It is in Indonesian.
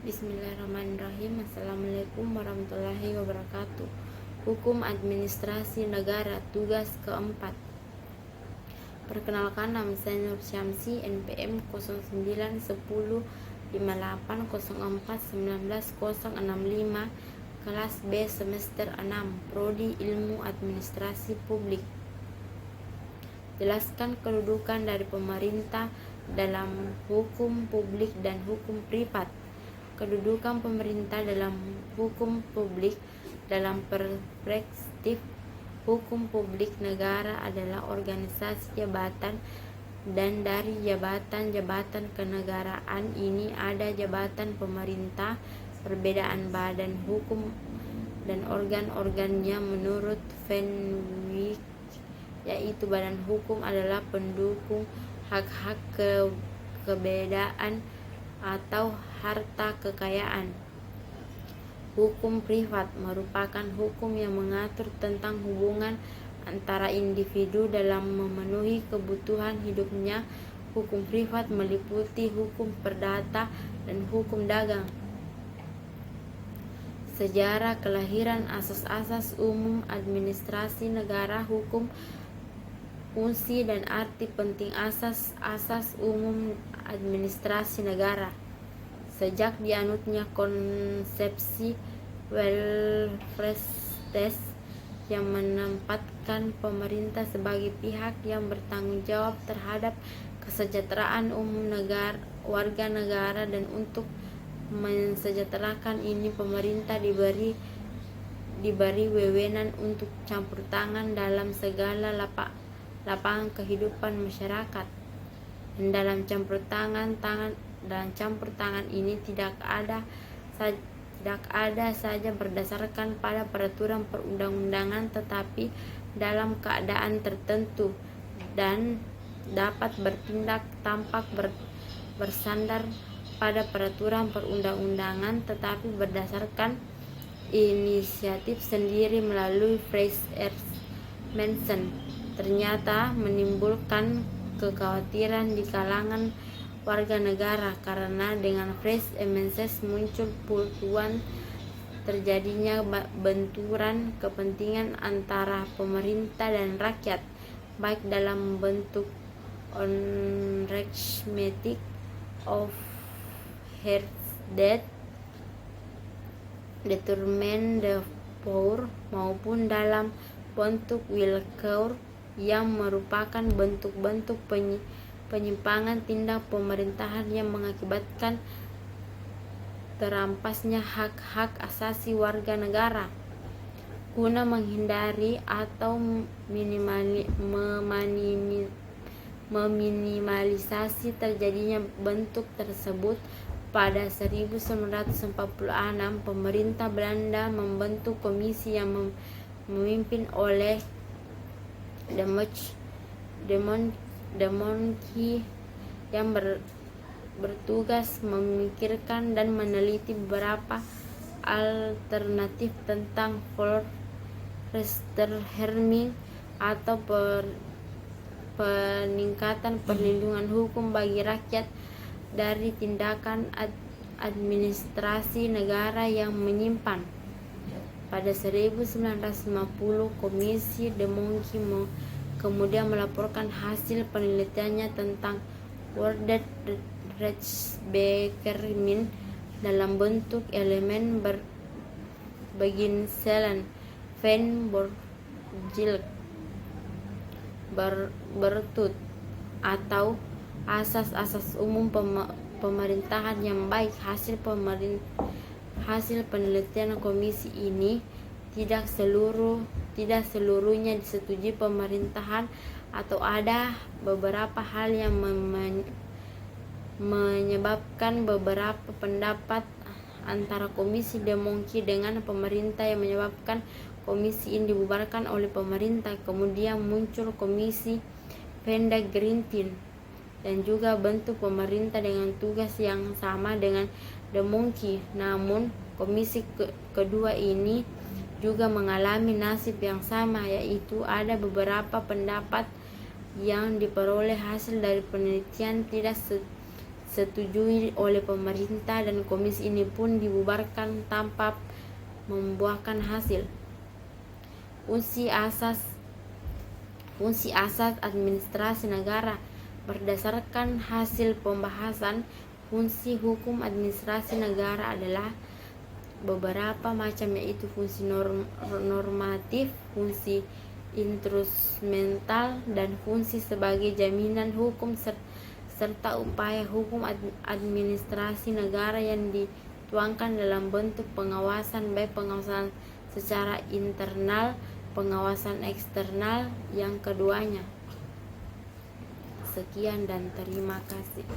Bismillahirrahmanirrahim. Assalamualaikum warahmatullahi wabarakatuh. Hukum Administrasi Negara, tugas keempat. Perkenalkan, nama saya Nur Syamsi, NPM 091058041965, kelas B semester 6, Prodi Ilmu Administrasi Publik. Jelaskan kedudukan dari pemerintah dalam hukum publik dan hukum privat. Kedudukan pemerintah dalam hukum publik dalam perspektif hukum publik negara adalah organisasi jabatan, dan dari jabatan-jabatan kenegaraan ini ada jabatan pemerintah. Perbedaan badan hukum dan organ-organnya menurut Fenwick, yaitu badan hukum adalah pendukung hak-hak kebedaan atau harta kekayaan. Hukum privat merupakan hukum yang mengatur tentang hubungan antara individu dalam memenuhi kebutuhan hidupnya. Hukum privat meliputi hukum perdata dan hukum dagang. Sejarah kelahiran asas-asas umum administrasi negara. Hukum, fungsi dan arti penting asas-asas umum administrasi negara. Sejak dianutnya konsepsi welfare state yang menempatkan pemerintah sebagai pihak yang bertanggung jawab terhadap kesejahteraan umum warga negara, dan untuk mensejahterakan ini pemerintah diberi wewenang untuk campur tangan dalam segala lapangan kehidupan masyarakat. Dan dalam campur tangan ini tidak ada saja berdasarkan pada peraturan perundang-undangan, tetapi dalam keadaan tertentu, dan dapat bertindak tanpa bersandar pada peraturan perundang-undangan, tetapi berdasarkan inisiatif sendiri melalui Fresh Air Mention. Ternyata menimbulkan kekhawatiran di kalangan warga negara, karena dengan Fresh Emenses muncul peluang terjadinya benturan kepentingan antara pemerintah dan rakyat, baik dalam bentuk arithmetic of her that determine the power, maupun dalam bentuk willkür yang merupakan bentuk-bentuk penyimpangan tindak pemerintahan yang mengakibatkan terampasnya hak-hak asasi warga negara. Guna menghindari atau meminimalisasi terjadinya bentuk tersebut, pada 1946 pemerintah Belanda membentuk komisi yang memimpin oleh De Monke yang bertugas memikirkan dan meneliti beberapa alternatif tentang Volksverheerming atau peningkatan perlindungan hukum bagi rakyat dari tindakan administrasi negara yang menyimpang. Pada 1950 Komisi De Monke kemudian melaporkan hasil penelitiannya tentang worded Rechtsbescherming dalam bentuk elemen beginselen van Bourgilk bertut, atau asas-asas umum pemerintahan yang baik. Hasil penelitian komisi ini tidak seluruhnya disetujui pemerintahan, atau ada beberapa hal yang menyebabkan beberapa pendapat antara Komisi De Monke dengan pemerintah, yang menyebabkan komisi ini dibubarkan oleh pemerintah. Kemudian muncul Komisi Van de Grinten, dan juga bentuk pemerintah dengan tugas yang sama dengan De Monke. Namun komisi kedua ini juga mengalami nasib yang sama, yaitu ada beberapa pendapat yang diperoleh hasil dari penelitian tidak disetujui oleh pemerintah, dan komisi ini pun dibubarkan tanpa membuahkan hasil. Fungsi asas administrasi negara. Berdasarkan hasil pembahasan, fungsi hukum administrasi negara adalah beberapa macam, yaitu fungsi normatif, fungsi instrumental, dan fungsi sebagai jaminan hukum, serta upaya hukum administrasi negara yang dituangkan dalam bentuk pengawasan, baik pengawasan secara internal, pengawasan eksternal, yang keduanya. Sekian dan terima kasih.